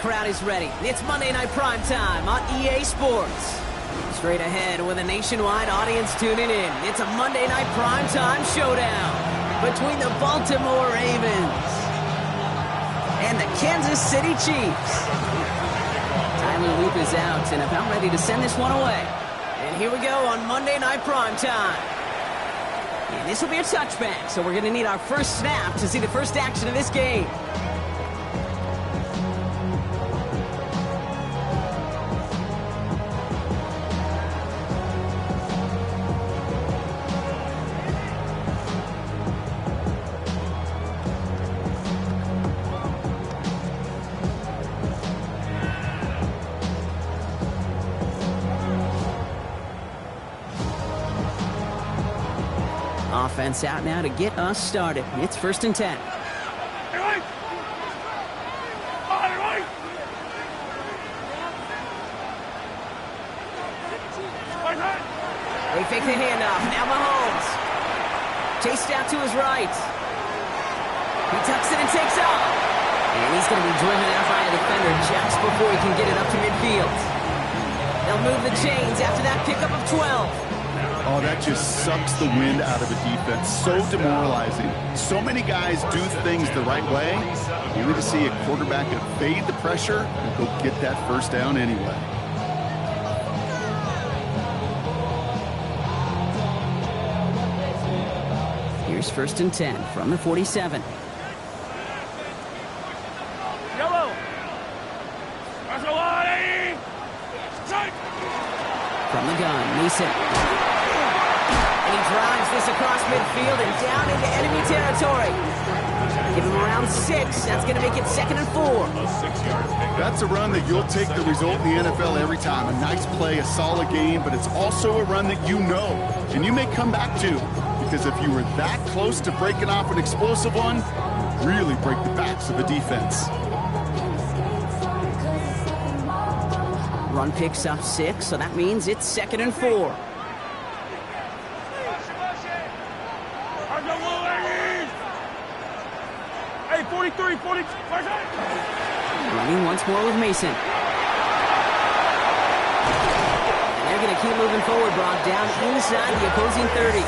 crowd is ready. It's Monday Night Prime Time on EA Sports. Straight ahead with a nationwide audience tuning in. It's a Monday Night Prime Time showdown between the Baltimore Ravens and the Kansas City Chiefs. Tyler Loop is out and about ready to send this one away. And here we go on Monday Night Prime Time. And this will be a touchback, so we're going to need our first snap to see the first action of this game. Offense out now to get us started. It's 1st and 10. They fake the handoff. Now Mahomes. Chased out to his right. He tucks it and takes off. And he's going to be driven out by a defender just before he can get it up to midfield. They'll move the chains after that pickup of 12. Oh, that just sucks the wind out of a defense. So demoralizing. So many guys do things the right way. You need to see a quarterback evade the pressure and go get that first down anyway. Here's 1st and 10 from the 47. From the gun, Mason. And he drives this across midfield and down into enemy territory. Give him around 6. That's going to make it 2nd and 4. That's a run that you'll take the result in the NFL every time. A nice play, a solid game, but it's also a run that you know and you may come back to. Because if you were that close to breaking off an explosive one, really break the backs of a defense. Run picks up 6, so that means it's 2nd and 4. Hey, 43, 40. Running once more with Mason. And they're going to keep moving forward, Brock, down inside the opposing 30.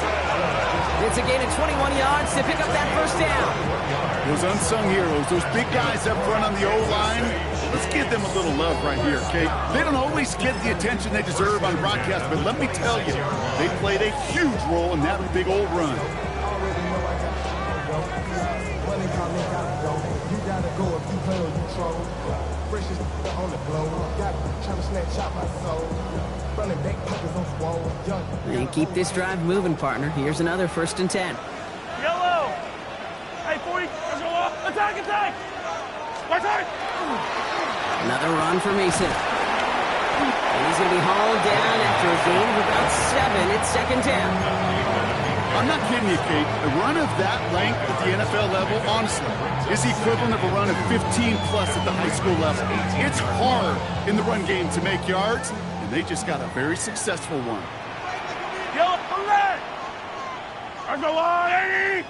It's a gain of 21 yards to pick up that first down. Those unsung heroes, those big guys up front on the O-line, let's give them a little love right here, okay? They don't always get the attention they deserve on broadcast, but let me tell you, they played a huge role in that big old run. And keep this drive moving, partner. Here's another 1st and 10. Yellow. Hey, 40. Attack, attack. Attack. Another run for Mason. And he's going to be hauled down after a gain of about 7. It's 2nd down. I'm not kidding you, Kate. A run of that length at the NFL level, honestly, is the equivalent of a run of 15-plus at the high school level. It's hard in the run game to make yards, and they just got a very successful one. Yo, there's a line!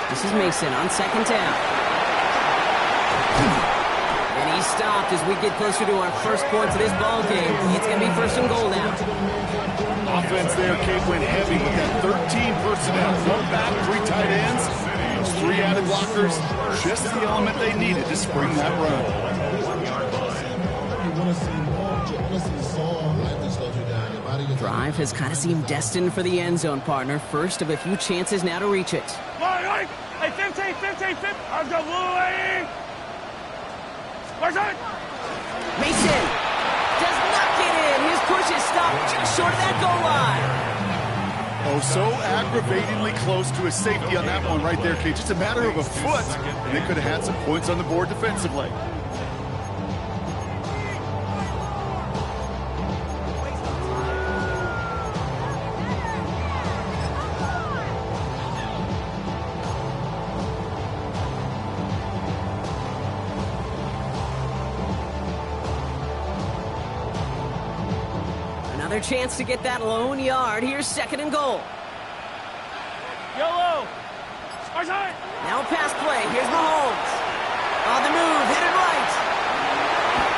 This is Mason on 2nd down. And he's stopped as we get closer to our first points of this ball game. It's going to be 1st and goal now. Offense there, Kate, went heavy with that 13 personnel. 1 back, 3 tight ends, those 3 added blockers. Just the element they needed to spring that run. Drive has kind of seemed destined for the end zone, partner. First of a few chances now to reach it. Hey, 15, 15, 15. I've got Louis. Where's it? Mason does not get in. His push is stopped just short of that goal line. Oh, so aggravatingly close to a safety on that one right there, Kate. Just a matter of a foot, and they could have had some points on the board defensively. Another chance to get that lone yard. Here's 2nd and goal. Yellow. Now a pass play. Here's Mahomes. On the move, headed right.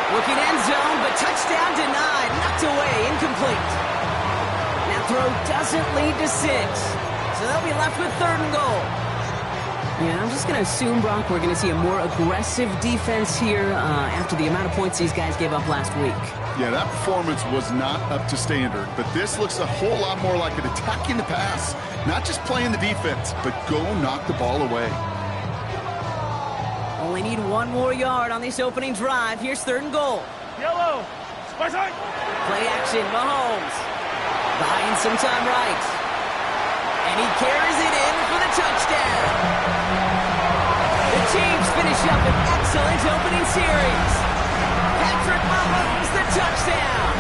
Looking end zone, but touchdown denied. Knocked away, incomplete. That throw doesn't lead to 6. So they'll be left with 3rd and goal. Yeah, I'm just going to assume, Brock, we're going to see a more aggressive defense here after the amount of points these guys gave up last week. Yeah, that performance was not up to standard, but this looks a whole lot more like an attacking the pass. Not just playing the defense, but go knock the ball away. Only need 1 more yard on this opening drive. Here's 3rd and goal. Yellow. Play action, Mahomes. Buying some time right. And he carries it in for the touchdown. The Chiefs finish up an excellent opening series. Patrick Mahomes, the touchdown.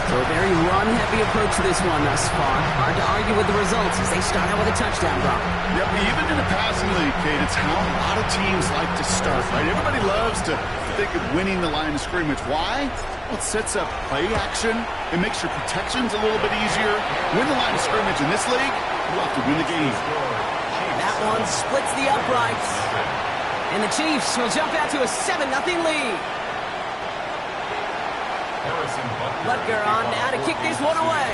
So a very run-heavy approach to this one thus far. Hard to argue with the results as they start out with a touchdown, Brock. Yep, even in a passing league, Kate, it's how a lot of teams like to start, right? Everybody loves to think of winning the line of scrimmage. Why? Well, it sets up play action. It makes your protections a little bit easier. Win the line of scrimmage in this league, you'll have to win the game. That one splits the uprights. And the Chiefs will jump out to a 7-0 lead. Butker on now to kick this one away.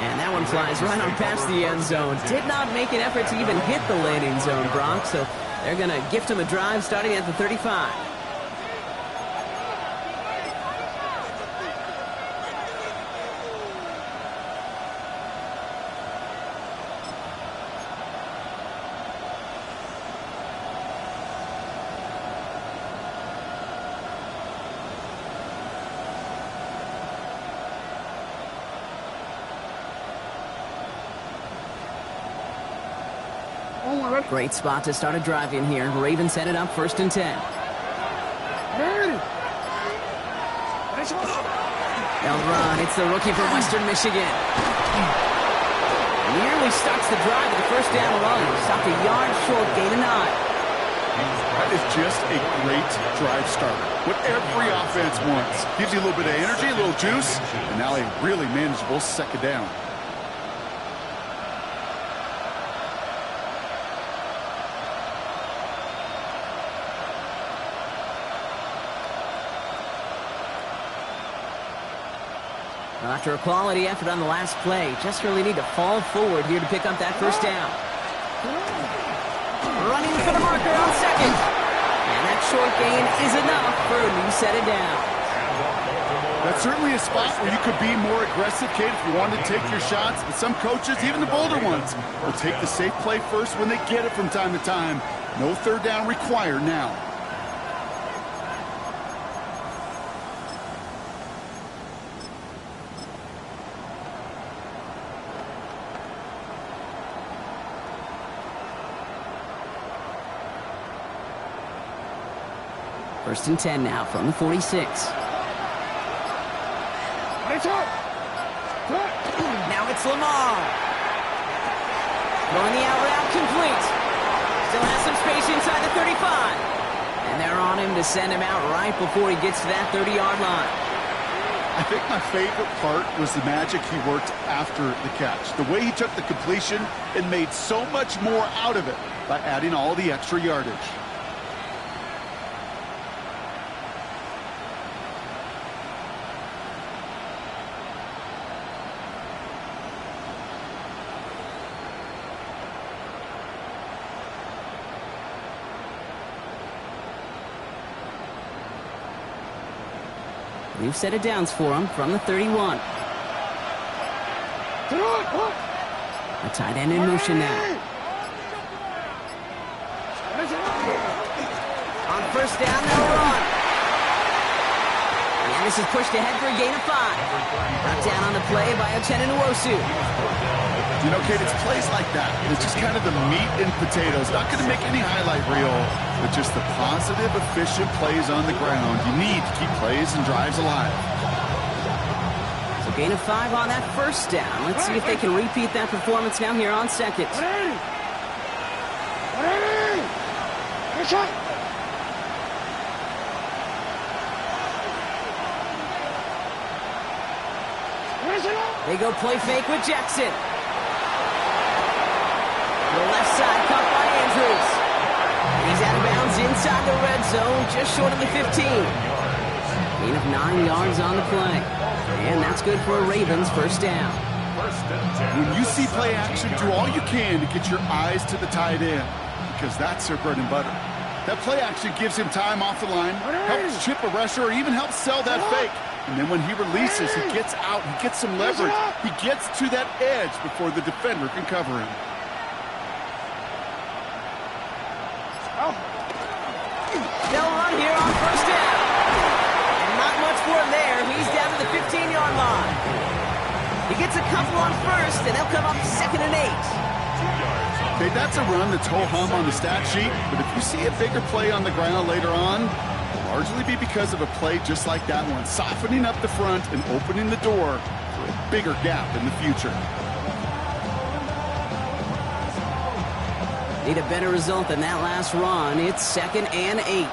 And that one flies right on past the end zone. Did not make an effort to even hit the landing zone, Brock. So they're going to gift him a drive starting at the 35. Great spot to start a drive in here. Ravens set it up 1st and 10. They'll run. It's the rookie from Western Michigan. Nearly starts the drive with the 1st down run. Stopped a yard short, gain of 9. That is just a great drive starter. What every offense wants. Gives you a little bit of energy, a little juice, and now a really manageable 2nd down. After a quality effort on the last play, just really need to fall forward here to pick up that 1st down. Running for the marker on 2nd. And that short gain is enough for a new set of downs. That's certainly a spot where you could be more aggressive, Kate, if you wanted to take your shots. But some coaches, even the bolder ones, will take the safe play first when they get it from time to time. No 3rd down required now. First and 10 now from the 46. Now it's Lamar. Throwing the out route complete. Still has some space inside the 35. And they're on him to send him out right before he gets to that 30-yard line. I think my favorite part was the magic he worked after the catch. The way he took the completion and made so much more out of it by adding all the extra yardage. New set of downs for him from the 31. A tight end in motion now. On 1st down, they'll run. And this is pushed ahead for a gain of 5. Brought down on the play by Uchenna Nwosu. You know, Kate, it's plays like that. It's just kind of the meat and potatoes. Not going to make any highlight reel, but just the positive, efficient plays on the ground. You need to keep plays and drives alive. So gain of 5 on that 1st down. Let's see if they can repeat that performance now here on 2nd. They go play fake with Jackson. The left side caught by Andrews. He's out of bounds inside the red zone, just short of the 15. Gain of 9 yards on the play. And that's good for a Ravens first down. When you see play action, do all you can to get your eyes to the tight end, because that's their bread and butter. That play action gives him time off the line, helps chip a rusher, or even helps sell that fake. And then when he releases, he gets out, he gets some leverage. He gets to that edge before the defender can cover him. They'll run here on first down. And not much for him there. He's down to the 15-yard line. He gets a couple on first, and they'll come up 2nd and 8. Okay, that's a run that's ho-hum on the stat sheet, but if you see a bigger play on the ground later on, it'll largely be because of a play just like that one, softening up the front and opening the door for a bigger gap in the future. Need a better result than that last run. It's 2nd and 8.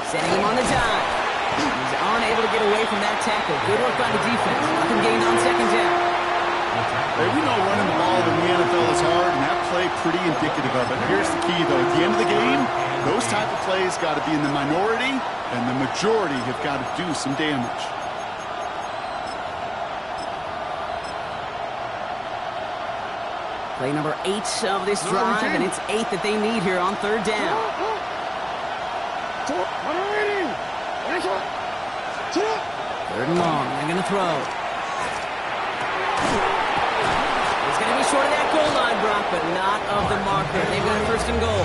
Setting him on the dive. He's unable to get away from that tackle. Good work by the defense. Nothing gained on 2nd down. Hey, we know running the ball in the NFL is hard, and that play pretty indicative of it. Here's the key, though. At the end of the game, those type of plays got to be in the minority, and the majority have got to do some damage. Play number 8 of this drive, and it's 8 that they need here on 3rd down. 3rd and long. They're going to throw. It's going to be short of that goal line, Brock, but not of the marker. They've got 1st and goal.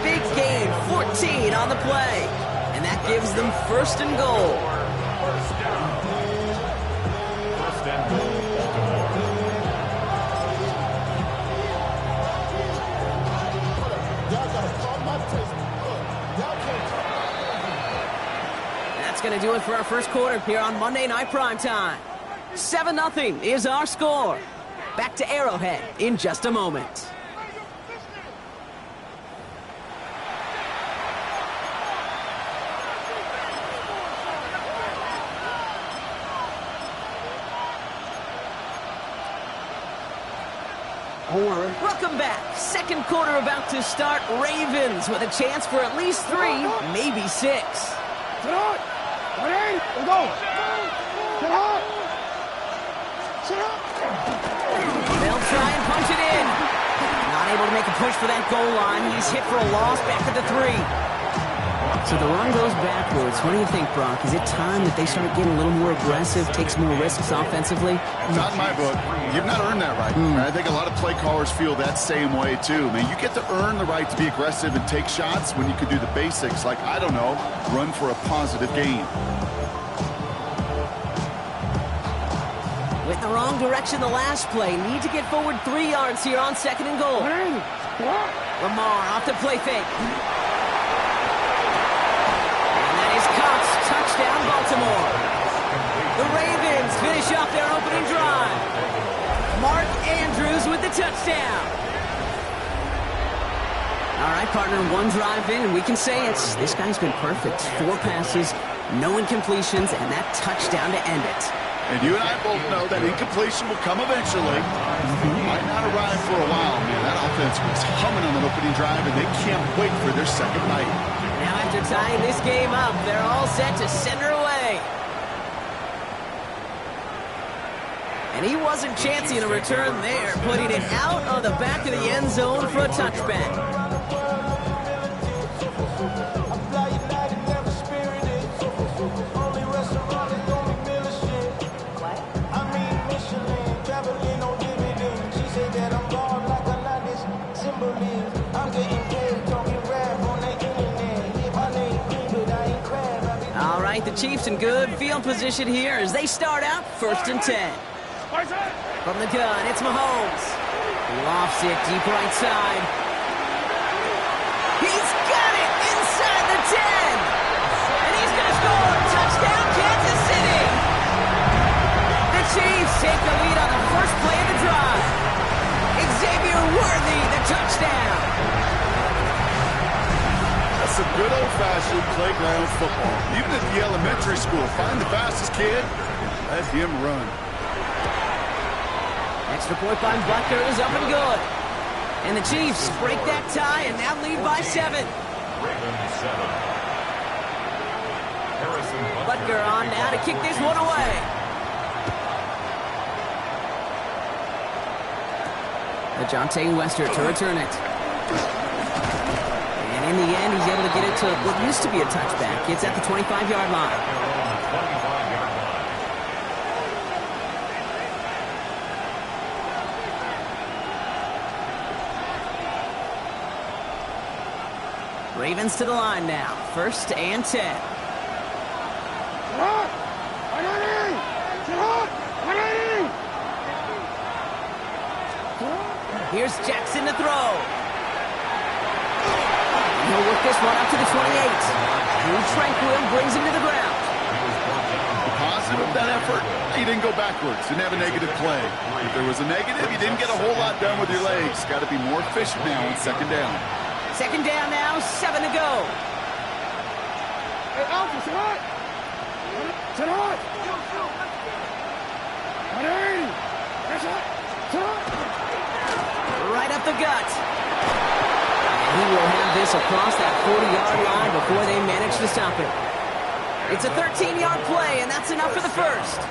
Big gain, 14 on the play. And that gives them 1st and goal. That's going to do it for our first quarter here on Monday Night Primetime. 7-0 is our score. Back to Arrowhead in just a moment. Welcome back. 2nd quarter about to start. Ravens with a chance for at least 3, maybe 6. They'll try and punch it in. Not able to make a push for that goal line. He's hit for a loss back at the 3. So the run goes backwards. What do you think, Brock? Is it time that they start getting a little more aggressive, take some more risks offensively? Not in my book. You've not earned that right. I think a lot of play callers feel that same way, too. Man, you get to earn the right to be aggressive and take shots when you can do the basics, like, I don't know, run for a positive gain. Went the wrong direction the last play. Need to get forward 3 yards here on 2nd and goal. Lamar off the play fake. Touchdown, Baltimore. The Ravens finish off their opening drive. Mark Andrews with the touchdown. All right, partner, 1 drive in, and we can say this guy's been perfect. 4 passes, no incompletions, and that touchdown to end it. And you and I both know that incompletion will come eventually. Might not arrive for a while, man. That offense was humming on the opening drive, and they can't wait for their second bite. Now after tying this game up, they're all set to send her away. And he wasn't chancing a return there, putting it out of the back of the end zone for a touchback. The Chiefs in good field position here as they start out 1st and 10. From the gun, it's Mahomes. He lofts it deep right side. He's got it inside the 10. And he's going to score. Touchdown, Kansas City. The Chiefs take the lead on the first play of the drive. Xavier Worthy, the touchdown. playground football. Even at the elementary school, find the fastest kid, let him run. Extra point by Butker is up and good. And the Chiefs break that tie and now lead by 7. Butker on now to kick this one away. Ajante Wester to return it. And in the end, he's able to get it to what used to be a touchback. It's at the 25-yard line. Ravens to the line now. 1st and 10. Here's Jackson to throw. He'll work this one up to the 28. Drew Tranquil brings him to the ground. The positive of that effort, he didn't go backwards, didn't have a negative play. If there was a negative, you didn't get a whole lot done with your legs. Got to be more efficient now on 2nd down. 2nd down now, 7 to go. Hey, Alpha, sit hot! Sit hot! 180! That's hot! Sit hot! Right up the gut. And he will have this across that 40-yard line before they manage to stop it. It's a 13-yard play, and that's enough for the 1st.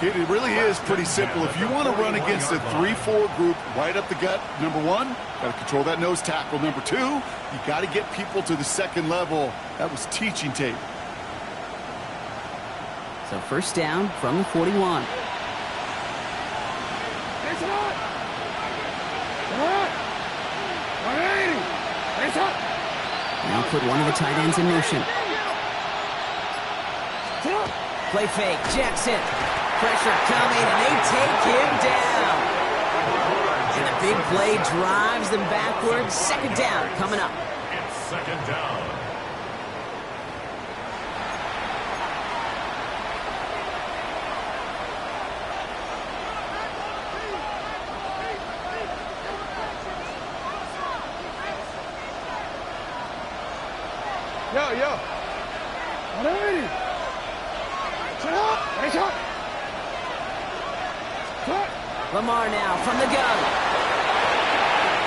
Kid, it really is pretty simple. If you want to run against a 3-4 group right up the gut, number 1, got to control that nose tackle. Number 2, you got to get people to the 2nd level. That was teaching tape. So 1st down from the 41. Now put one of the tight ends in motion. Play fake, Jackson. Pressure coming, and they take him down. And the big play drives them backwards. 2nd down coming up. It's 2nd down. Yo. 180. Lamar now from the gun.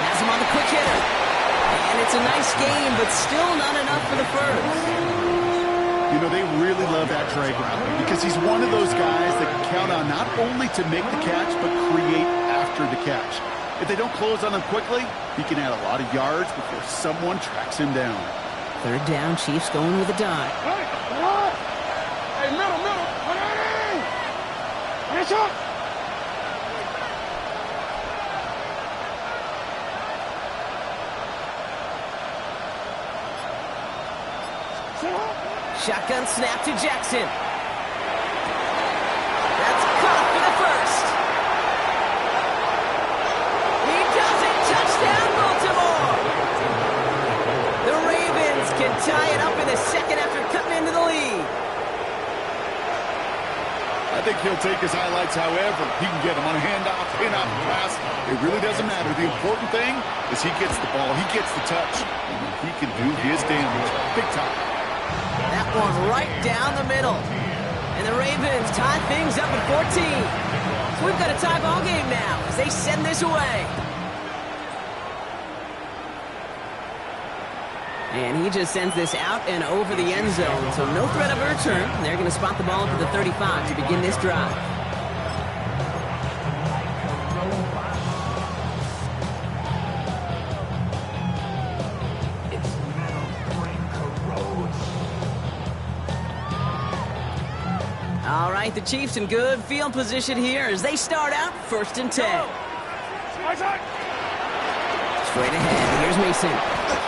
Has him on the quick hitter. And it's a nice game, but still not enough for the 1st. You know, they really love that drag route because he's one of those guys that can count on not only to make the catch, but create after the catch. If they don't close on him quickly, he can add a lot of yards before someone tracks him down. 3rd down, Chiefs going with a dive. Hey, middle. 180! Finish up! Shotgun snap to Jackson. That's caught for the 1st. He does it. Touchdown, Baltimore. The Ravens can tie it up in the 2nd after cutting into the lead. I think he'll take his highlights however he can get them on a handoff, pin-off, pass. It really doesn't matter. The important thing is he gets the ball, he gets the touch, and he can do his damage big time. That one right down the middle. And the Ravens tie things up at 14. So we've got a tie ball game now as they send this away. And he just sends this out and over the end zone. So no threat of a return. They're going to spot the ball up at the 35 to begin this drive. All right, the Chiefs in good field position here as they start out 1st and 10. Straight ahead, here's Mason.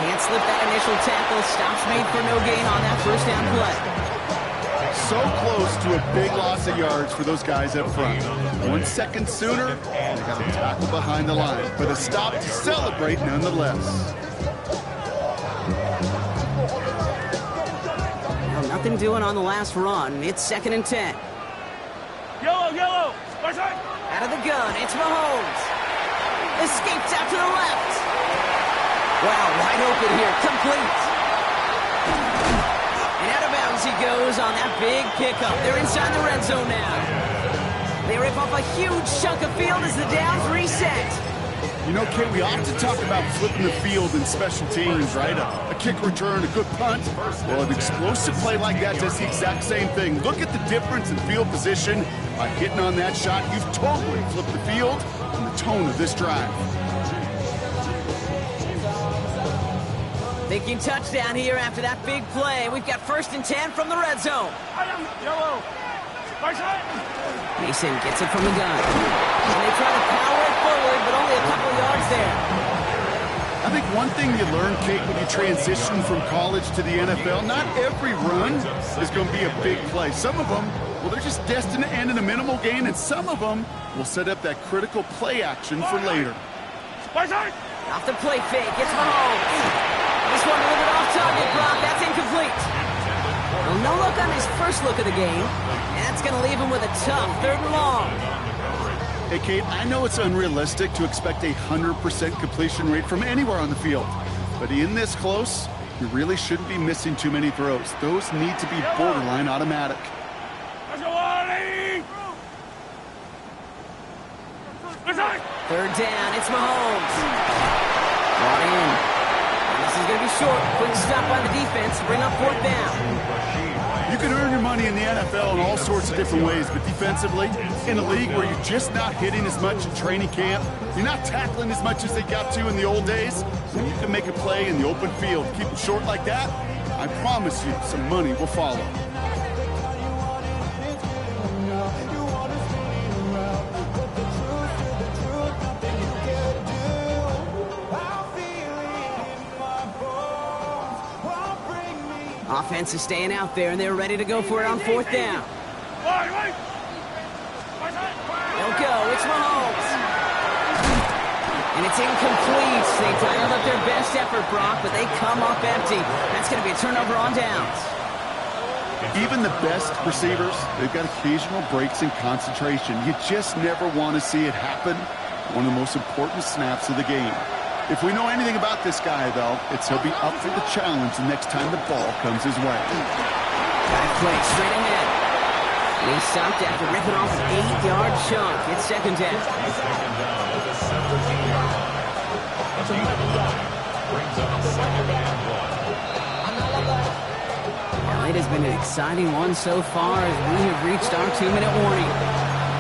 Can't slip that initial tackle. Stops made for no gain on that 1st down play. So close to a big loss of yards for those guys up front. 1 second sooner, they got a tackle behind the line, but a stop to celebrate nonetheless. Nothing doing on the last run. It's 2nd and 10. Yellow. Out of the gun, it's Mahomes. Escapes out to the left. Wow, wide open here, complete. as he goes on that big pickup. They're inside the red zone now. They rip off a huge chunk of field as the downs reset. You know, Kate, we often talk about flipping the field in special teams, right? A kick return, a good punt. Well, an explosive play like that does the exact same thing. Look at the difference in field position. By hitting on that shot, you've totally flipped the field and the tone of this drive. Thinking touchdown here after that big play. We've got 1st and 10 from the red zone. Yellow. Mason gets it from the gun. And they try to power it forward, but only a couple yards there. I think one thing you learn, Kate, when you transition from college to the NFL, not every run is going to be a big play. Some of them, well, they're just destined to end in a minimal gain, and some of them will set up that critical play action for later. Off the play fake, it's Mahomes. This one a little bit off target, Brock. That's incomplete. Well, no look on his first look of the game. And that's going to leave him with a tough 3rd and long. Hey, Kate, I know it's unrealistic to expect a 100% completion rate from anywhere on the field. But in this close, you really shouldn't be missing too many throws. Those need to be borderline automatic. Let's go, Artie! 3rd down, it's Mahomes. Brought in. This is going to be short. Quick stop by the defense to bring up 4th down. You can earn your money in the NFL in all sorts of different ways, but defensively, in a league where you're just not hitting as much in training camp, you're not tackling as much as they got to in the old days, when you can make a play in the open field, keep it short like that, I promise you some money will follow. Offense is staying out there, and they're ready to go for it on 4th down. They'll go. It's Mahomes. And it's incomplete. They dialed up their best effort, Brock, but they come up empty. That's going to be a turnover on downs. Even the best receivers, they've got occasional breaks in concentration. You just never want to see it happen. One of the most important snaps of the game. If we know anything about this guy, though, it's he'll be up for the challenge the next time the ball comes his way. Back play straight ahead. And he stopped after ripping off an 8-yard chunk. It's 2nd down. Well, it has been an exciting one so far as we have reached our 2-minute warning.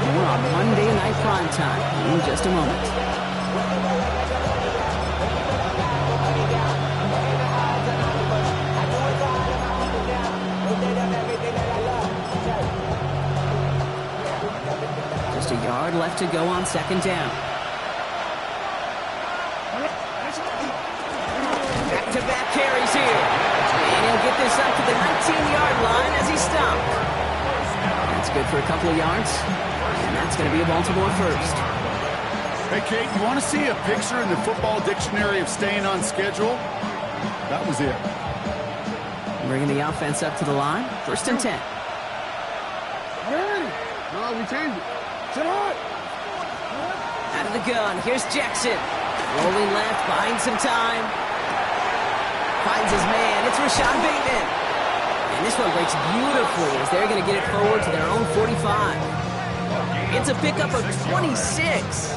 More on Monday Night Primetime in just a moment. Just a yard left to go on 2nd down. Back-to-back carries here. And he'll get this up to the 19-yard line as he stopped. That's good for a couple of yards. And that's going to be a Baltimore 1st. Hey, Kate, you want to see a picture in the football dictionary of staying on schedule? That was it. Bringing the offense up to the line. 1st and 10. No, we changed it. Out of the gun. Here's Jackson. Rolling left, buying some time. Finds his man. It's Rashad Bateman. And this one breaks beautifully as they're going to get it forward to their own 45. It's a pickup of 26.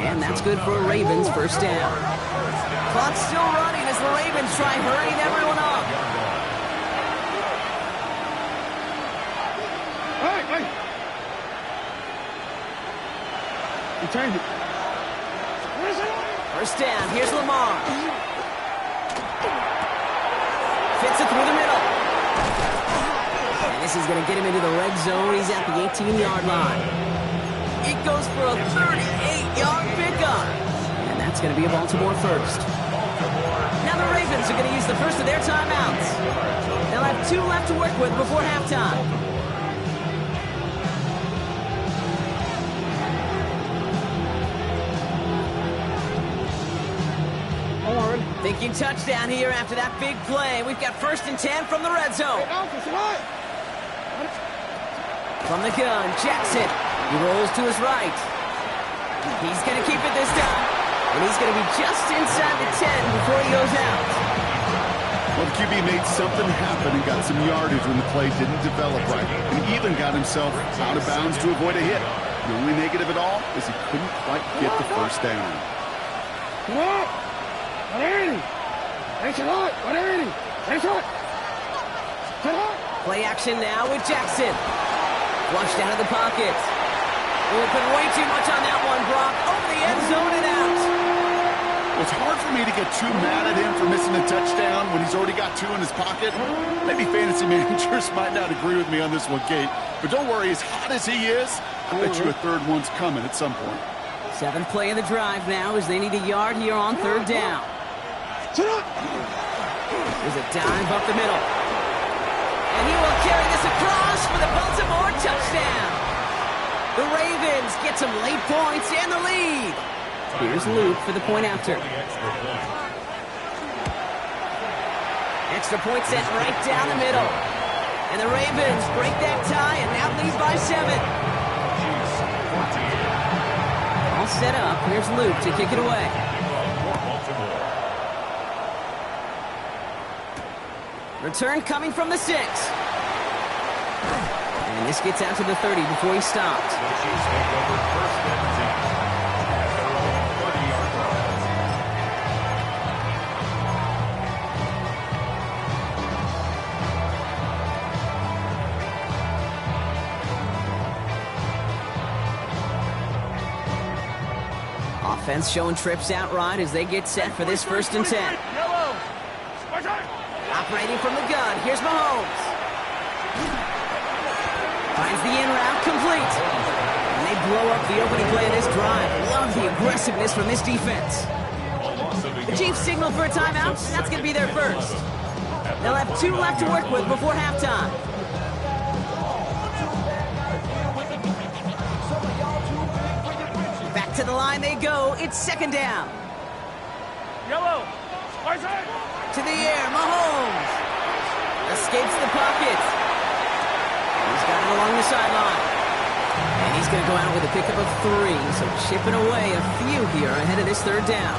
And that's good for a Ravens 1st down. Clock's still running as the Ravens try hurrying everyone up. Hey! We changed it. 1st down. Here's Lamar. Fits it through the middle. And this is going to get him into the red zone. He's at the 18-yard line. It goes for a 38-yard pickup. And that's going to be a Baltimore 1st. Now the Ravens are going to use the first of their timeouts. They'll have 2 left to work with before halftime. Thinking touchdown here after that big play. We've got 1st and 10 from the red zone. From the gun, Jackson. He rolls to his right. He's going to keep it this time. And he's going to be just inside the 10 before he goes out. Well, the QB made something happen and got some yardage when the play didn't develop right, and even got himself out of bounds to avoid a hit. The only negative at all is he couldn't quite get the first down. Play action now with Jackson. Flushed out of the pocket. Open way too much on that one, Brock. Over the end zone and out. It's hard for me to get too mad at him for missing a touchdown when he's already got 2 in his pocket. Maybe fantasy managers might not agree with me on this one, Kate. But don't worry, as hot as he is, I bet you a third one's coming at some point. 7th play of the drive now as they need a yard here on 3rd down. There's a dive up the middle. And he will carry this across for the Baltimore touchdown. The Ravens get some late points and the lead. Here's Luke for the point after. Extra point set right down the middle. And the Ravens break that tie and now lead by 7. All set up. Here's Luke to kick it away. Return coming from the 6. And this gets out to the 30 before he stopped. Offense showing trips out right as they get set for this 1st and 10. Operating from the gun, here's Mahomes. Finds the in route complete. And they blow up the opening play of this drive. Love the aggressiveness from this defense. The Chiefs signal for a timeout. That's going to be their first. They'll have 2 left to work with before halftime. Back to the line they go. It's 2nd down. Yellow. To the air, Mahomes. Escapes the pocket. He's got it along the sideline. And he's going to go out with a pickup of 3. So chipping away a few here ahead of this 3rd down.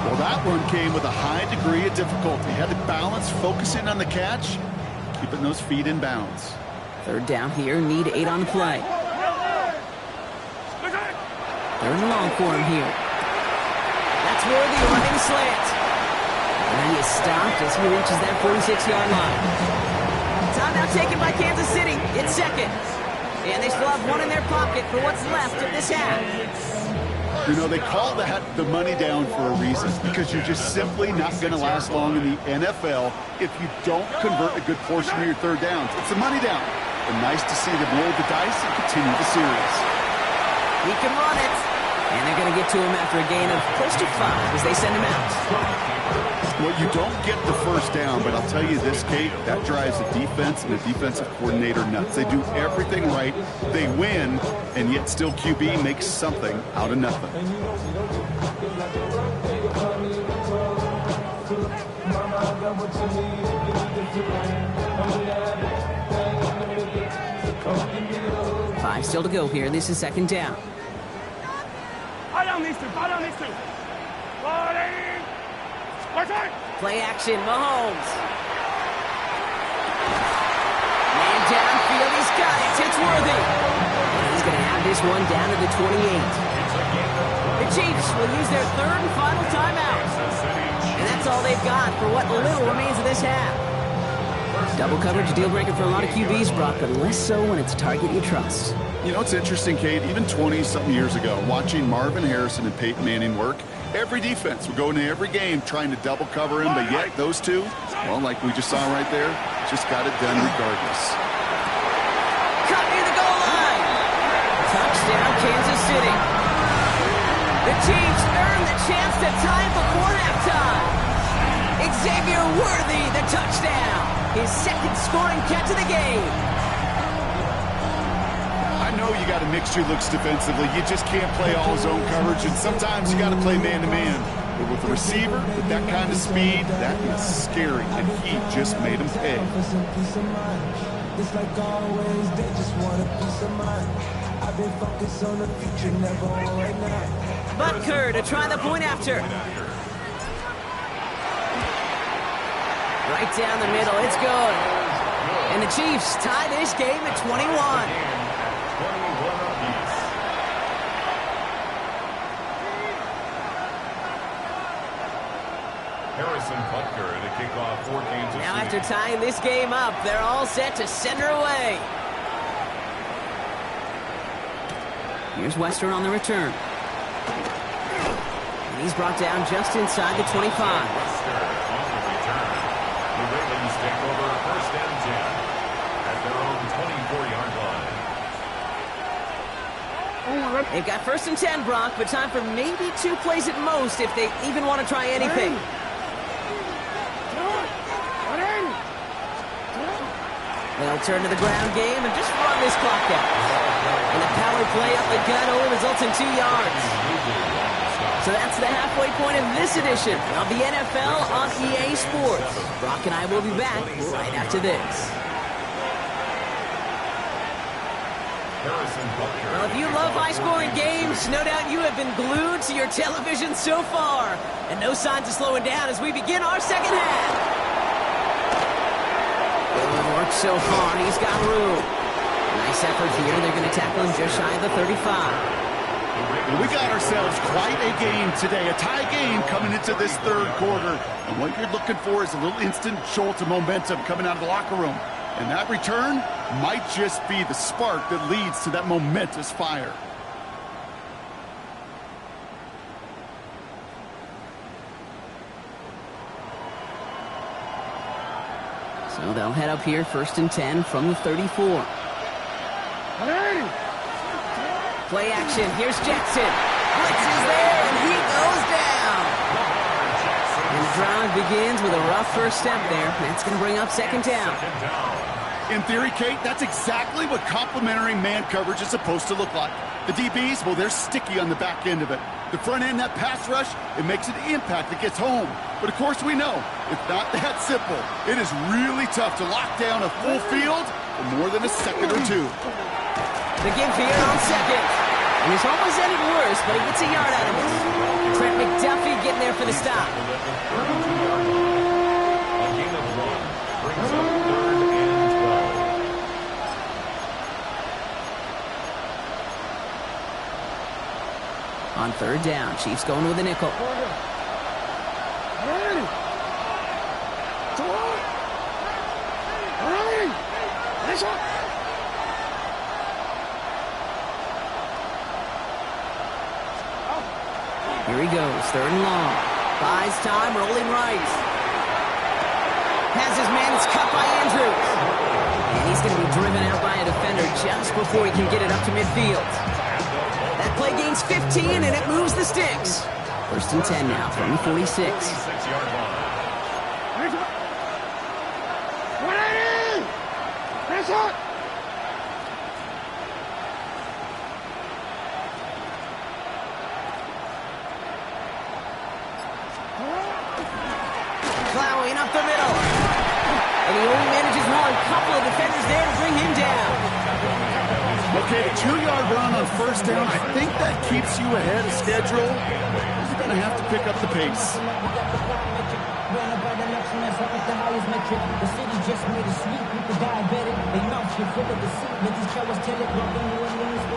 Well, that one came with a high degree of difficulty. Had to balance, focusing on the catch, keeping those feet in bounds. 3rd down here, need 8 on the play. 3rd and long for him here. That's worthy, running slant. And he is stopped as he reaches that 46-yard line. Timeout taken by Kansas City. It's 2nd. And they still have 1 in their pocket for what's left of this half. You know, they call that the money down for a reason, because you're just simply not going to last long in the NFL if you don't convert a good portion of your 3rd downs. It's a money down. But nice to see them roll the dice and continue the series. He can run it. And they're going to get to him after a gain of close to 5 as they send him out. Well, you don't get the 1st down, but I'll tell you this, Kate, that drives the defense and the defensive coordinator nuts. They do everything right. They win, and yet still QB makes something out of nothing. Five still to go here. This is 2nd down. Play action, Mahomes. Man downfield, he's got it. It's worthy. And he's going to have this one down to the 28. The Chiefs will use their 3rd and final timeout. And that's all they've got for what little remains of this half. Double coverage, deal breaker for a lot of QBs, Brock, but less so when it's a target you trust. You know, it's interesting, Kate, even 20-something years ago, watching Marvin Harrison and Peyton Manning work, every defense would go into every game trying to double cover him, but yet those two, well, like we just saw right there, just got it done regardless. Cut near the goal line. Touchdown, Kansas City. The Chiefs earn the chance to tie before halftime. Xavier Worthy, the touchdown. His 2nd scoring catch of the game. I know you got a mixture looks defensively. You just can't play all zone coverage, and sometimes you got to play man-to-man. But with a receiver with that kind of speed, that is scary, and he just made him pay. Butker to try the point after. Right down the middle. It's good. And the Chiefs tie this game at 21. Now after tying this game up, they're all set to send her away. Here's Western on the return. And he's brought down just inside the 25. Western on the return. The Ravens take over first and 10 at their own 24-yard line. They've got first and 10, Brock, but time for maybe 2 plays at most if they even want to try anything. They'll turn to the ground game and just run this clock out. And the power play up the gut only results in 2 yards. So that's the halfway point of this edition of the NFL on EA Sports. Brock and I will be back right after this. Well, if you love high-scoring games, no doubt you have been glued to your television so far. And no signs of slowing down as we begin our second half. Worked so far, he's got room. Nice effort here. They're going to tackle him just shy of the 35. We got ourselves quite a game today, a tie game coming into this third quarter. And what you're looking for is a little instant jolt of momentum coming out of the locker room. And that return might just be the spark that leads to that momentous fire. So they'll head up here first and 10 from the 34. Play action. Here's Jackson. Blitz is there, and he goes down. And the drive begins with a rough first step there. That's going to bring up second down. In theory, Kate, that's exactly what complementary man coverage is supposed to look like. The DBs, well, they're sticky on the back end of it. The front end, that pass rush, it makes an impact that gets home. But of course we know, it's not that simple. It is really tough to lock down a full field for more than a second or two. The give here on second. And he's almost ended worse, but he gets a yard out of it. Trent McDuffie getting there for the stop. A gain of 1 brings up 3rd and 12. On third down, Chiefs going with a nickel. Here he goes, third and long. Buys time, rolling right. Has his man, it's cut by Andrews. And he's going to be driven out by a defender just before he can get it up to midfield. That play gains 15, and it moves the sticks. First and 10 now from the 46. 46-yard line. Plowing up the middle. And he only manages one. Couple of defenders there to bring him down. Okay, the 2-yard run on first down, I think that keeps you ahead of schedule. You're going to have to pick up the pace.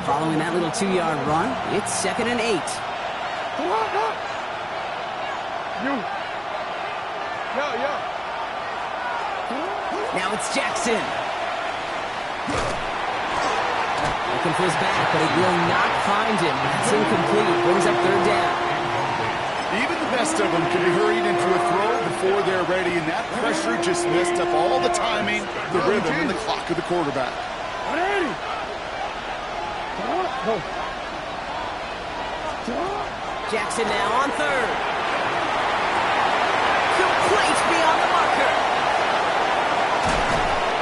Following that little 2-yard run, it's second and 8. Now it's Jackson. Looking for his back, but he will not find him. That's incomplete. Brings up third down. Even the best of them can be hurried into a throw before they're ready, and that pressure just messed up all the timing, the rhythm, and the clock of the quarterback. Jackson now on third. Complete beyond the marker.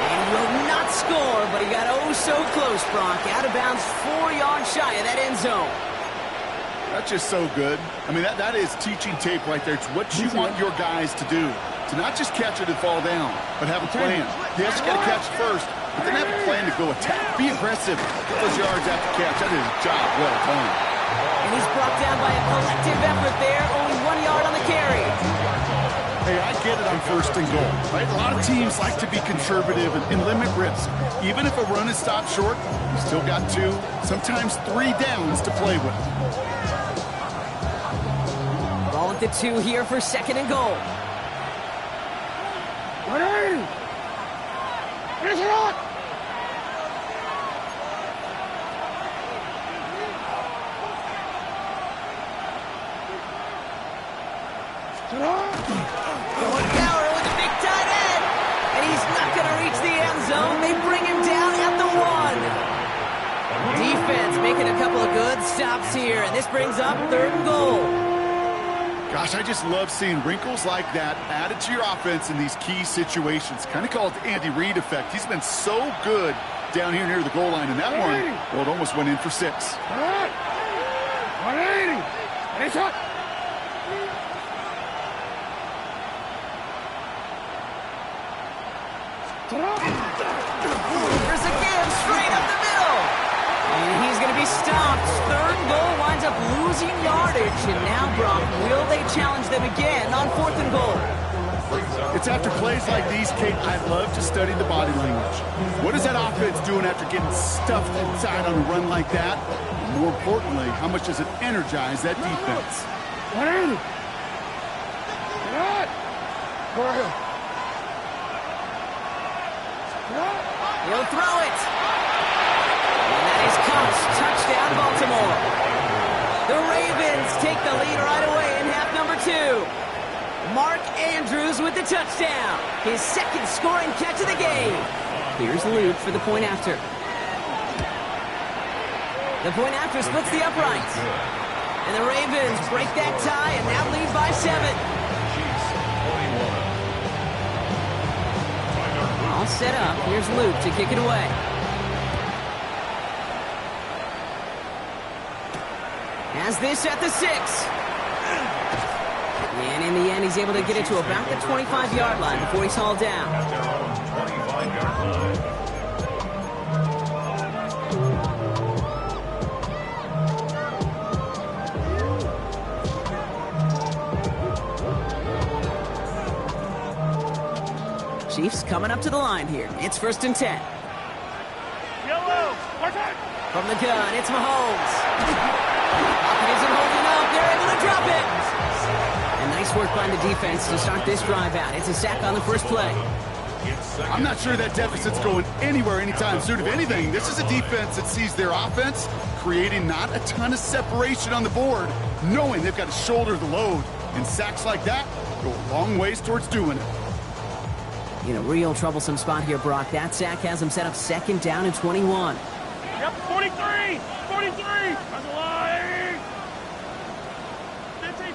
And he will not score, but he got oh so close, Brock. Out of bounds 4 yards shy of that end zone. That's just so good. I mean, that is teaching tape right there. It's what you want your guys to do. To not just catch it and fall down, but have a plan. Yes, you got to catch it first, but then have a plan to go attack. Be aggressive. Get those yards after catch. That is a job well done. And he's brought down by a collective effort there. Only 1 yard on the carry. Hey, I get it on 1st and goal, right? A lot of teams like to be conservative and limit risk. Even if a run is stopped short, you still got 2, sometimes 3 downs to play with. Ball at the 2 here for 2nd and goal. Finish it on! Going power with a big tight end. And he's not going to reach the end zone. They bring him down at the 1. Defense making a couple of good stops here. And this brings up 3rd and goal. Gosh, I just love seeing wrinkles like that added to your offense in these key situations. Kind of called the Andy Reid effect. He's been so good down here near the goal line. And that one, well, it almost went in for 6. 180. Finish it. Here's a give straight up the middle. And he's going to be stopped. 3rd and goal winds up losing yardage. And now, Brock, will they challenge them again on 4th and goal? It's after plays like these, Kate, I love to study the body language. What is that offense doing after getting stuffed inside on a run like that? And more importantly, how much does it energize that defense? 180. Go ahead. He'll throw it. And that is caught. Touchdown, Baltimore. The Ravens take the lead right away in half number 2. Mark Andrews with the touchdown. His 2nd scoring catch of the game. Here's Luke for the point after. The point after splits the uprights. And the Ravens break that tie and now lead by 7. All set up. Here's Luke to kick it away. Has this at the 6. And in the end, he's able to get it to about the 25-yard line before he's hauled down. At their own 25-yard line. Chiefs coming up to the line here. It's 1st and 10. Yellow. Martin. From the gun, it's Mahomes. Pocket isn't holding up. They're able to drop it. And nice work by the defense to start this drive out. It's a sack on the first play. I'm not sure that deficit's going anywhere anytime soon. If anything, this is a defense that sees their offense creating not a ton of separation on the board, knowing they've got to shoulder the load. And sacks like that go a long ways towards doing it. In a real troublesome spot here, Brock. That sack has him set up 2nd down and 21. Yep, 43. 43. That's a lie. 50.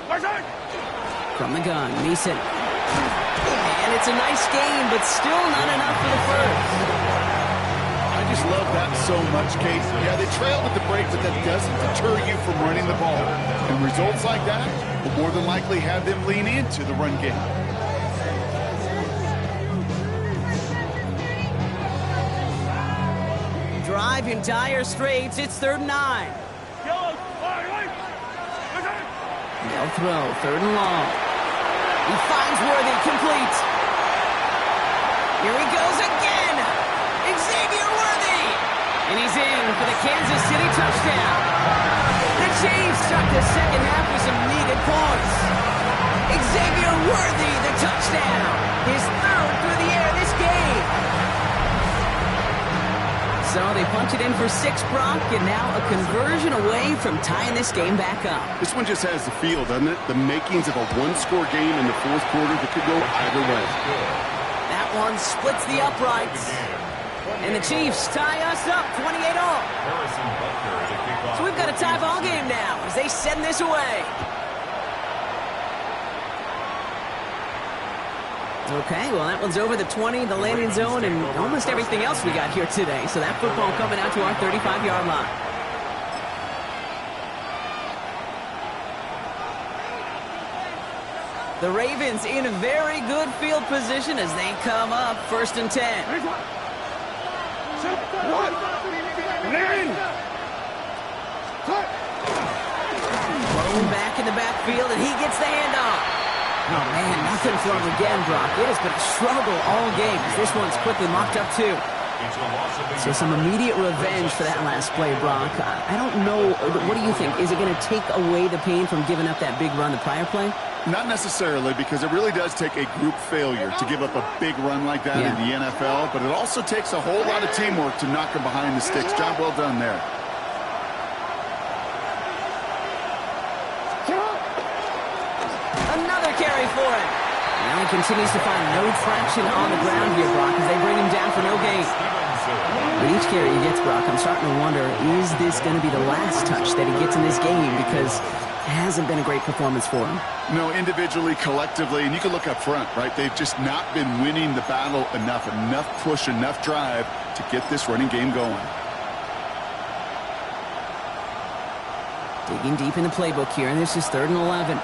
Martin. From the gun, Neeson. And it's a nice game, but still not enough for the first. I just love that so much, Kate. Yeah, they trailed at the break, but that doesn't deter you from running the ball. And results like that will more than likely have them lean into the run game. Drive in dire straits. It's 3rd and 9. Yellow. They'll throw. 3rd and long. He finds Worthy, complete. Here he goes again. Xavier Worthy. And he's in for the Kansas City touchdown. The Chiefs start the second half with some needed points. Xavier Worthy, the touchdown. His 3rd through the air this game. So they punch it in for 6, Brock, and now a conversion away from tying this game back up. This one just has the feel, doesn't it? The makings of a one-score game in the 4th quarter that could go either way. That one splits the uprights. And the Chiefs tie us up 28-all. So we've got a tie ball game now as they send this away. Okay, well, that one's over the 20, the landing zone, and almost everything else we got here today. So that football coming out to our 35-yard line. The Ravens in a very good field position as they come up 1st and 10. Back in the backfield, and he gets the handoff. Oh, man, nothing for him again, Brock. It has been a struggle all game. This one's quickly mocked up, too. So some immediate revenge for that last play, Brock. I don't know. What do you think? Is it going to take away the pain from giving up that big run the prior play? Not necessarily, because it really does take a group failure to give up a big run like that in the NFL, but it also takes a whole lot of teamwork to knock him behind the sticks. Job well done there. Another carry for him. Now he continues to find no traction on the ground here, Brock, as they bring him down for no gain. With each carry he gets, Brock, I'm starting to wonder, is this going to be the last touch that he gets in this game? Because it hasn't been a great performance for him. No, individually, collectively, and you can look up front, right? They've just not been winning the battle enough push, enough drive to get this running game going. Digging deep in the playbook here, and this is 3rd and 11.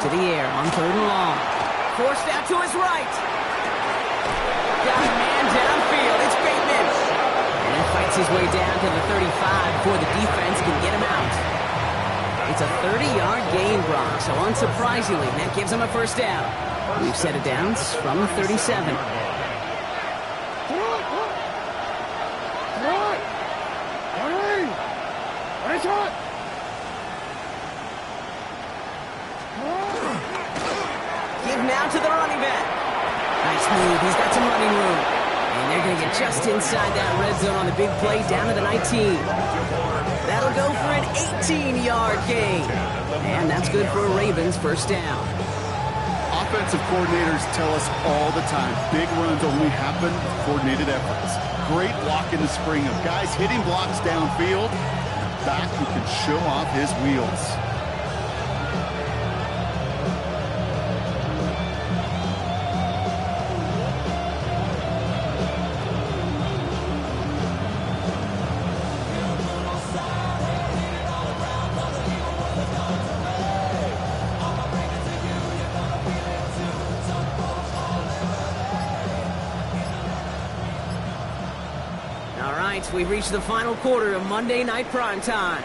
To the air on 3rd and long. Forced out to his right. Got a man downfield. It's Bateman. And he fights his way down to the 35 before the defense can get him out. It's a 30-yard gain, Brock, so unsurprisingly, that gives him a first down. We've set it down from the 37. Now to the running back. Nice move. He's got some running room. And they're going to get just inside that red zone on the big play down to the 19. That'll go for an 18-yard gain. And that's good for a Ravens first down. Offensive coordinators tell us all the time, big runs only happen with coordinated efforts. Great block in the spring of guys hitting blocks downfield. And a back who can show off his wheels. We've reached the final quarter of Monday Night Primetime.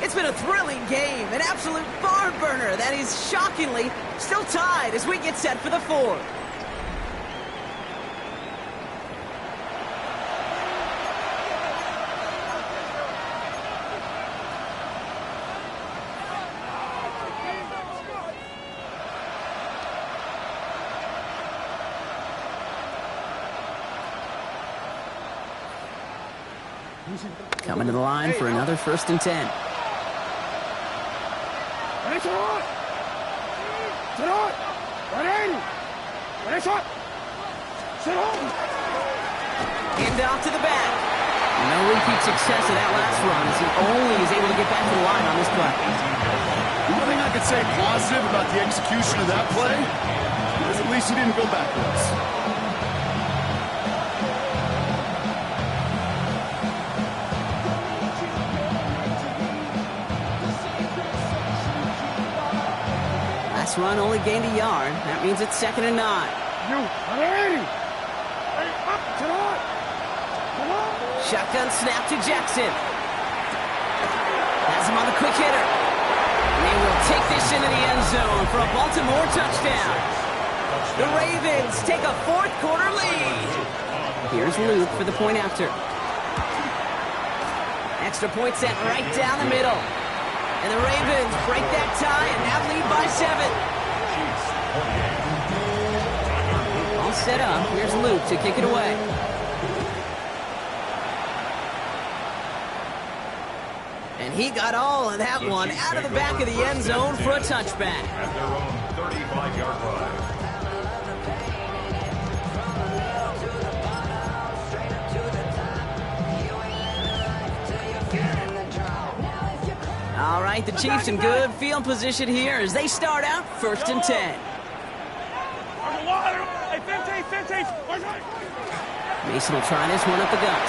It's been a thrilling game, an absolute barn burner that is shockingly still tied as we get set for the 4th. Coming to the line for another 1st and 10. Hand off to the back. No repeat success of that last run as he only is able to get back to the line on this play. One thing I could say positive about the execution of that play is at least he didn't go backwards. Last run only gained a yard. That means it's 2nd and 9. Shotgun snap to Jackson. Has him on the quick hitter. And they will take this into the end zone for a Baltimore touchdown. The Ravens take a 4th quarter lead. Here's Luke for the point after. Extra point set right down the middle. And the Ravens break that tie and now lead by 7. All set up. Here's Luke to kick it away. And he got all of that one out of the back of the end zone for a touchback. At their own 35-yard line. All right, the Chiefs in good field position here as they start out 1st and 10. Mason will try this one up the gut.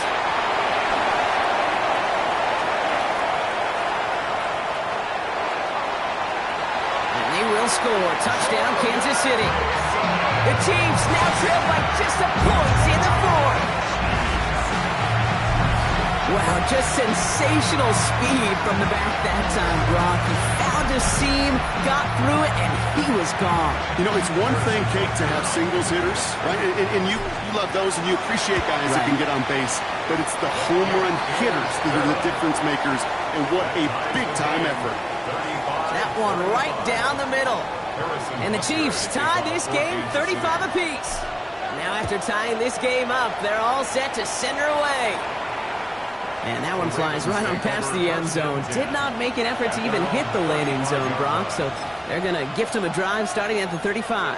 And they will score. Touchdown, Kansas City. The Chiefs now trail by just a point in the 4th. Wow, just sensational speed from the back that time, Brock. He found a seam, got through it, and he was gone. You know, it's one thing, Kate, to have singles hitters, right? And you love those, and you appreciate guys that can get on base. But it's the home run hitters that are the difference makers, and what a big-time effort. That one right down the middle. And the Chiefs tie this game 35 apiece. Now after tying this game up, they're all set to send her away. And that one flies right on past the end zone. Did not make an effort to even hit the landing zone, Brock. So they're going to gift him a drive starting at the 35.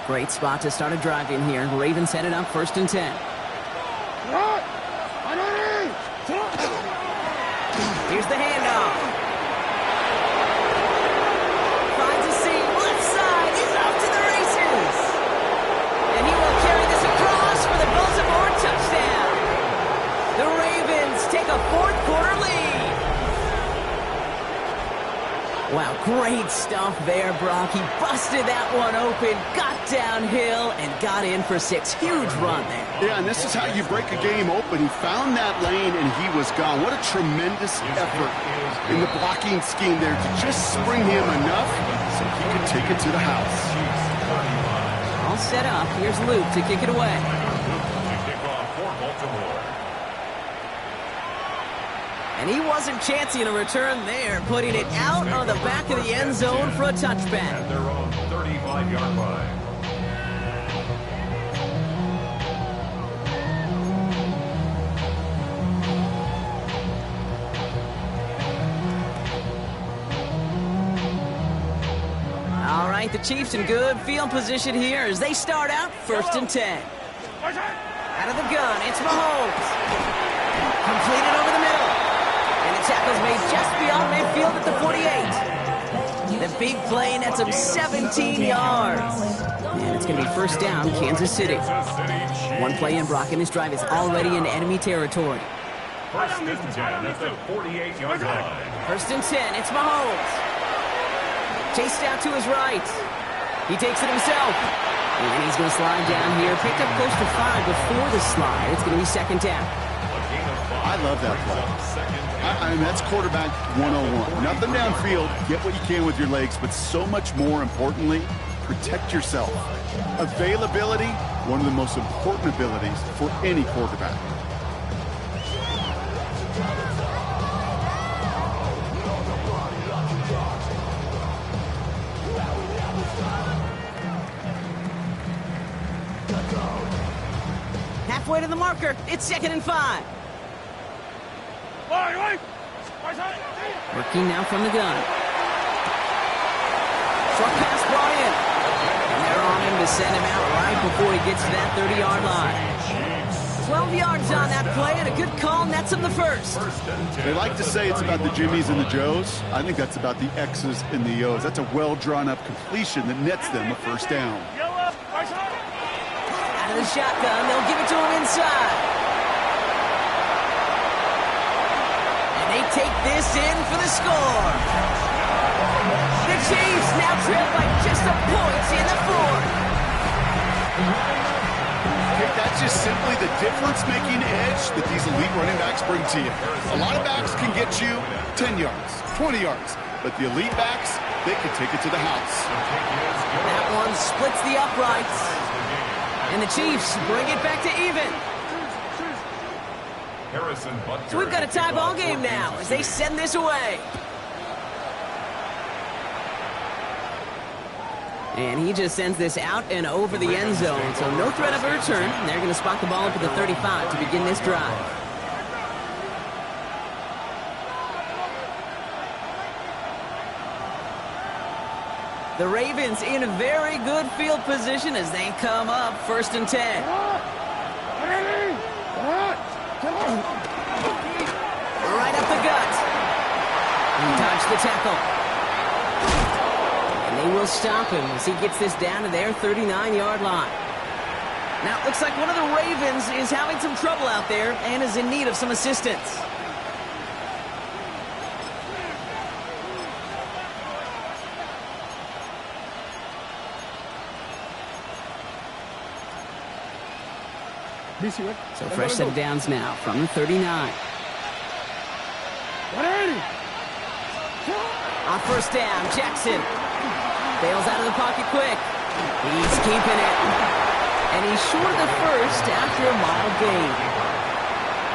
Great spot to start a drive in here. Ravens headed up 1st and 10. Here's the handoff. Finds a seam. Left side. He's off to the races. And he will carry this across for the Baltimore touchdown. The Ravens take a 4th quarter lead. Wow, great stuff there, Brock. He busted that one open, got downhill, and got in for 6. Huge run there. Yeah, and this is how you break a game open. He found that lane, and he was gone. What a tremendous effort in the blocking scheme there to just spring him enough so he could take it to the house. All set up. Here's Luke to kick it away. And he wasn't chancing a return there, putting it out on the back of the end zone for a touchback. At their own 35-yard line. All right, the Chiefs in good field position here as they start out 1st and 10. Out of the gun, it's Mahomes. Completed over the middle. And the tackle's made just beyond midfield at the 48. The big play nets him 17 yards. And it's going to be 1st down, Kansas City. One play in, Brock, and his drive is already in enemy territory. 1st and 10 at the 48-yard line. 1st and 10, it's Mahomes. Chased out to his right. He takes it himself. And he's going to slide down here. Picked up close to 5 before the slide. It's going to be 2nd down. I love that play. I mean, that's quarterback 101. Nothing downfield. Get what you can with your legs, but so much more importantly, protect yourself. Availability, one of the most important abilities for any quarterback. Halfway to the marker. It's 2nd and 5. Working now from the gun. Short pass brought in. And they're on him to send him out right before he gets to that 30-yard line. 12 yards on that play, and a good call nets him the 1st. They like to say it's about the Jimmies and the Joes. I think that's about the X's and the O's. That's a well-drawn-up completion that nets them a 1st down. Out of the shotgun, they'll give it to him inside. They take this in for the score. The Chiefs now trail by just a point in the 4th. That's just simply the difference-making edge that these elite running backs bring to you. A lot of backs can get you 10 yards, 20 yards, but the elite backs, they can take it to the house. That one splits the uprights. And the Chiefs bring it back to even. So we've got a tie ball game now as they send this away. And he just sends this out and over the end zone. So no threat of a return. They're going to spot the ball up at the 35 to begin this drive. The Ravens in a very good field position as they come up 1st and 10. Right up the gut. He dodged the tackle. And they will stop him as he gets this down to their 39-yard line. Now, it looks like one of the Ravens is having some trouble out there and is in need of some assistance. So fresh set of downs now from the 39. On first down, Jackson bails out of the pocket quick. He's keeping it. And he's short of the first after a mild gain.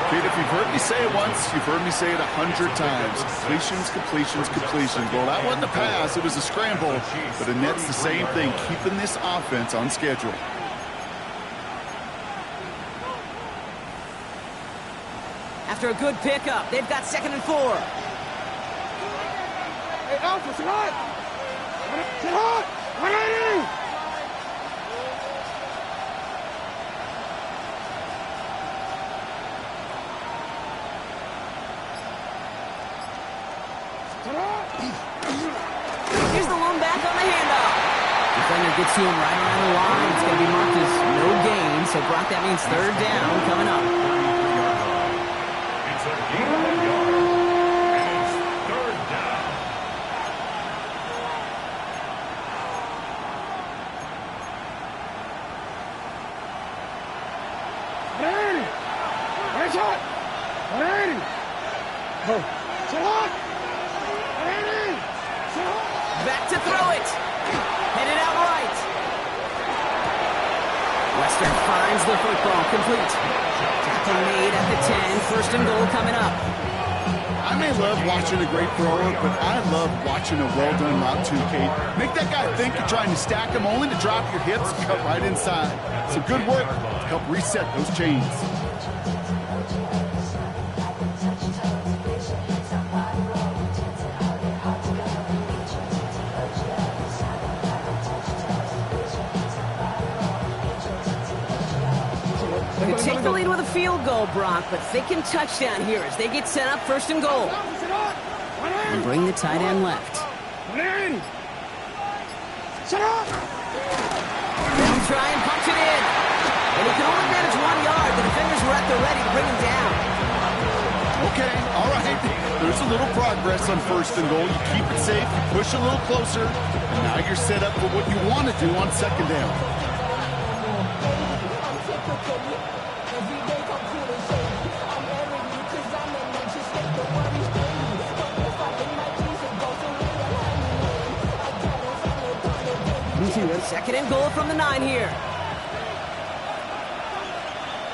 Kid, if you've heard me say it once, you've heard me say it 100 times. Completions, completions, completions. Well, that wasn't a pass. It was a scramble. But it nets the same thing, keeping this offense on schedule. After a good pickup, they've got 2nd and 4. Hey, Alpha, sit hot! Sit hot! 180! Here's the lone back on the handoff. Defender gets to him right around the line. It's going to be marked as no gain. So, Brock, that means 3rd down coming up. It's a gain of 1 yard. And it's 3rd down. Nice hot! 180! Oh. Sit hot! 180! Sit hot! Back to throw it. Headed out right. Western finds the football complete. Tackle made at the 10. 1st and goal coming up. I may love watching a great thrower, but I love watching a well-done route too, Kate. Make that guy think you're trying to stack him only to drop your hips and cut right inside. Some good work to help reset those chains. Could take the lead with a field goal, Brock, but thinking touchdown here as they get set up 1st and goal. And bring the tight end left. 180! Sit hot! They'll try and punch it in. And he can only manage 1 yard. The defenders were at the ready to bring him down. Okay, all right. There's a little progress on 1st and goal. You keep it safe, you push a little closer, and now you're set up for what you want to do on 2nd down. Second and goal from the 9 here.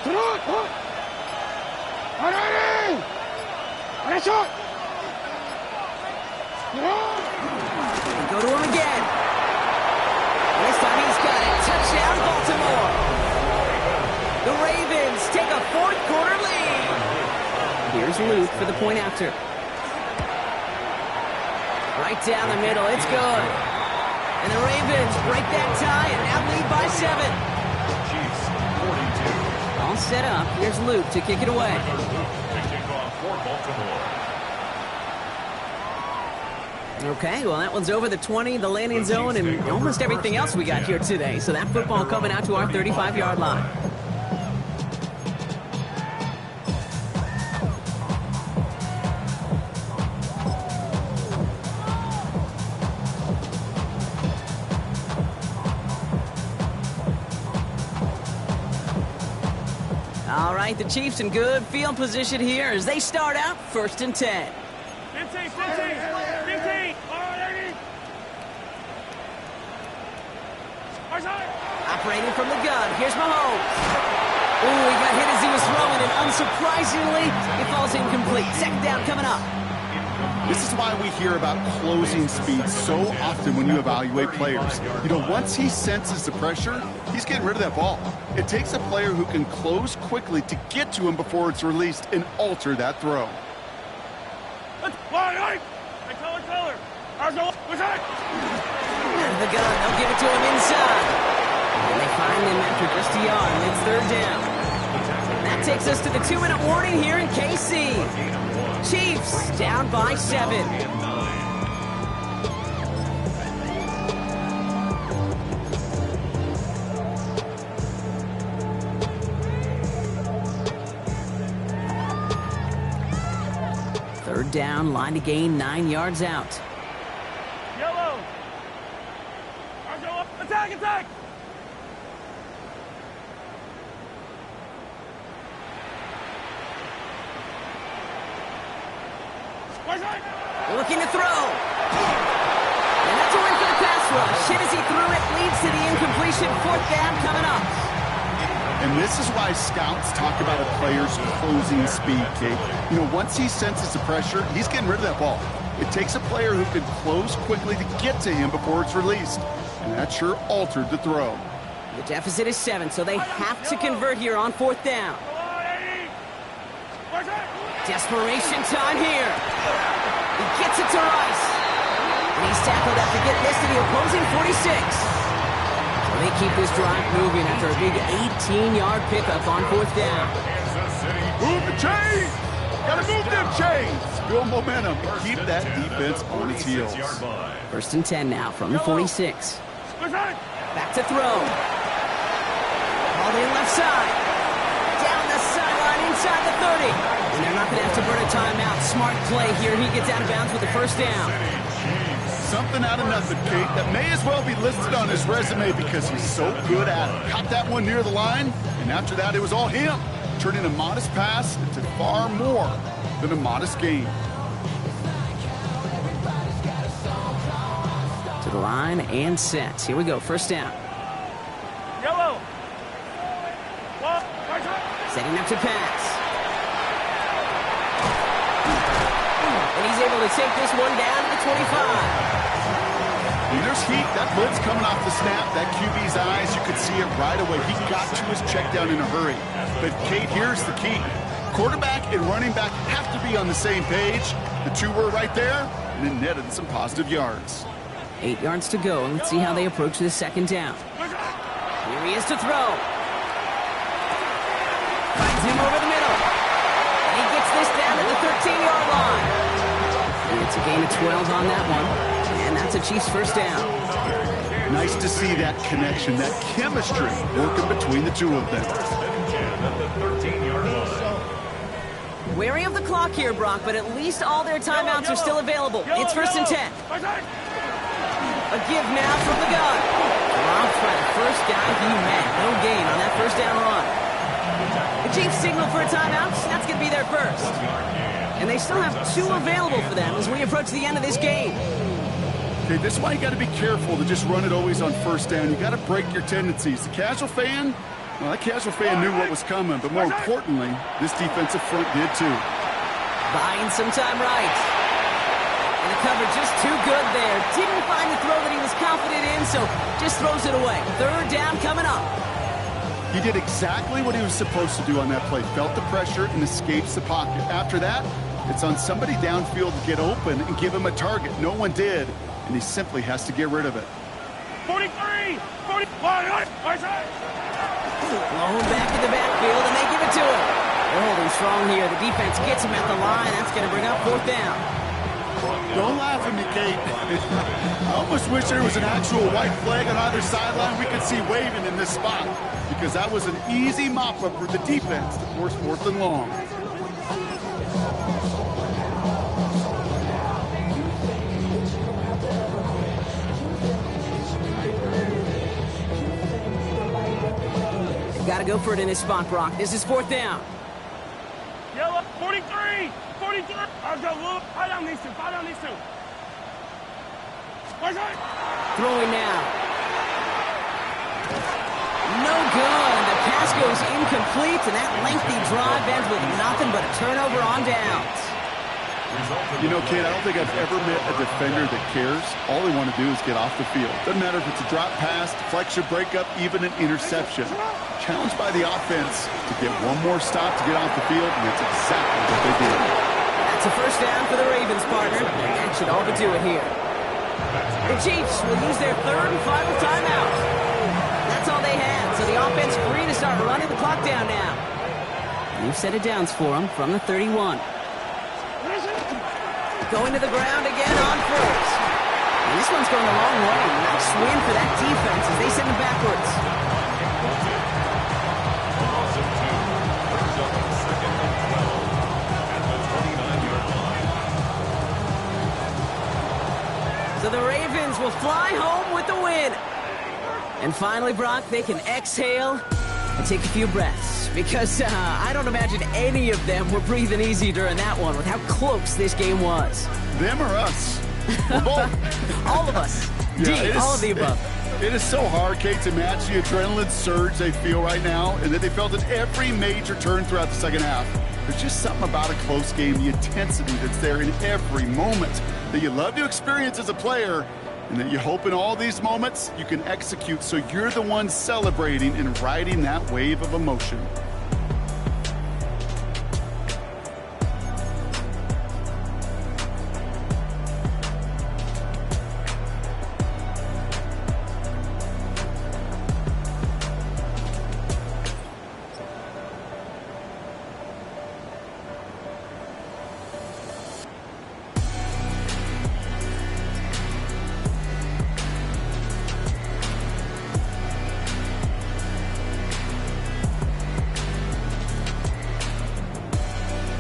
Sit hot! 180! Nice hot! Sit hot! Go to him again. This time he's got it. Touchdown, Baltimore. The Ravens take a 4th quarter lead. Here's Luke for the point after. Right down the middle. It's good. And the Ravens break that tie and now lead by 7. Chiefs 42. All set up. Here's Luke to kick it away. The kickoff for Baltimore. Okay, well, that one's over the 20, the landing zone, and almost everything else we got here today. So that football coming out to our 35-yard line. All right, the Chiefs in good field position here as they start out 1st and 10. 15! 180! Operating from the gun, here's Mahomes. Ooh, he got hit as he was throwing, and unsurprisingly, it falls incomplete. 2nd down coming up. This is why we hear about closing speed so often when you evaluate players. You know, once he senses the pressure, he's getting rid of that ball. It takes a player who can close quickly to get to him before it's released and alter that throw. Color! Out of the gun, they'll give it to him inside. And they find him after just a yard, and it's 3rd down. That takes us to the 2-minute warning here in KC. Chiefs down by 7. Third down, line to gain 9 yards out. Yellow! Attack! Looking to throw. And that's a win for the pass rush. Hit as he threw it, leads to the incompletion. 4th down coming up. And this is why scouts talk about a player's closing speed, Kate. You know, once he senses the pressure, he's getting rid of that ball. It takes a player who can close quickly to get to him before it's released. And that sure altered the throw. The deficit is 7, so they have to convert here on 4th down. Desperation time here. He gets it to Rice. And he's tackled after getting this to the opposing 46. So they keep this drive moving after a big 18-yard pickup on 4th down. Move the chains! Gotta move them chains! Build momentum and keep that defense on its heels. 1st and 10 now from the 46. Back to throw. All in left side. Down the sideline inside the 30. And they're not going to have to burn a timeout. Smart play here. He gets out of bounds with the 1st down. Something out of nothing, Kate, that may as well be listed on his resume because he's so good at it. Caught that one near the line, and after that, it was all him, turning a modest pass into far more than a modest gain. To the line and set. Here we go. 1st down. Yellow. Setting up to pass. And he's able to take this one down to the 25. When there's heat, that blitz coming off the snap, that QB's eyes, you could see it right away. He got to his check down in a hurry. But, Kate, here's the key. Quarterback and running back have to be on the same page. The two were right there, and it netted some positive yards. 8 yards to go. Let's see how they approach this 2nd down. Here he is to throw. Finds him over the middle. And he gets this down at the 13-yard line. And it's a gain of 12 on that one. And that's a Chiefs 1st down. Nice to see that connection, that chemistry working between the two of them. Wary of the clock here, Brock, but at least all their timeouts are still available. It's 1st and 10. A give now from the gun. Dropped by the 1st guy he met. No gain on that 1st down run. The Chiefs signal for a timeout. That's going to be their first. And they still have 2 available for them as we approach the end of this game. Okay, this is why you got to be careful to just run it always on 1st down. You got to break your tendencies. The casual fan, well, that casual fan knew what was coming, but more importantly, this defensive front did too. Buying some time right. And the cover just too good there. Didn't find the throw that he was confident in, so just throws it away. 3rd down coming up. He did exactly what he was supposed to do on that play. Felt the pressure and escapes the pocket. After that, it's on somebody downfield to get open and give him a target. No one did, and he simply has to get rid of it. 43! 41! Blown back in the backfield, and they give it to him. They're holding strong here. The defense gets him at the line. That's going to bring up 4th down. Don't laugh at me, Kate. I almost wish there was an actual white flag on either sideline we could see waving in this spot, because that was an easy mop-up for the defense to force 4th and long. Got to go for it in this spot, Brock. This is 4th down. Yellow, 43! 43! I've got look. Fight down these 2. Fight down these 2. Throwing now. No good. The pass goes incomplete, and that lengthy drive ends with nothing but a turnover on downs. You know, Kate, I don't think I've ever met a defender that cares. All they want to do is get off the field. Doesn't matter if it's a drop pass, deflection, breakup, even an interception. Challenged by the offense to get one more stop to get off the field, and that's exactly what they did. That's a 1st down for the Ravens, partner. And that should all but do it here. The Chiefs will use their 3rd and final timeout. That's all they had, so the offense free to start running the clock down now. New set of downs for them from the 31. Going to the ground again on 1st. And this one's going a long way. Nice win for that defense as they send him backwards. So the Ravens will fly home with the win. And finally, Brock, they can exhale and take a few breaths. because I don't imagine any of them were breathing easy during that one with how close this game was. Them or us? We're both. All of us. Yeah, all of the above. It is so hard, Kate, to match the adrenaline surge they feel right now and that they felt at every major turn throughout the second half. There's just something about a close game, the intensity that's there in every moment that you love to experience as a player, and that you hope in all these moments you can execute so you're the one celebrating and riding that wave of emotion.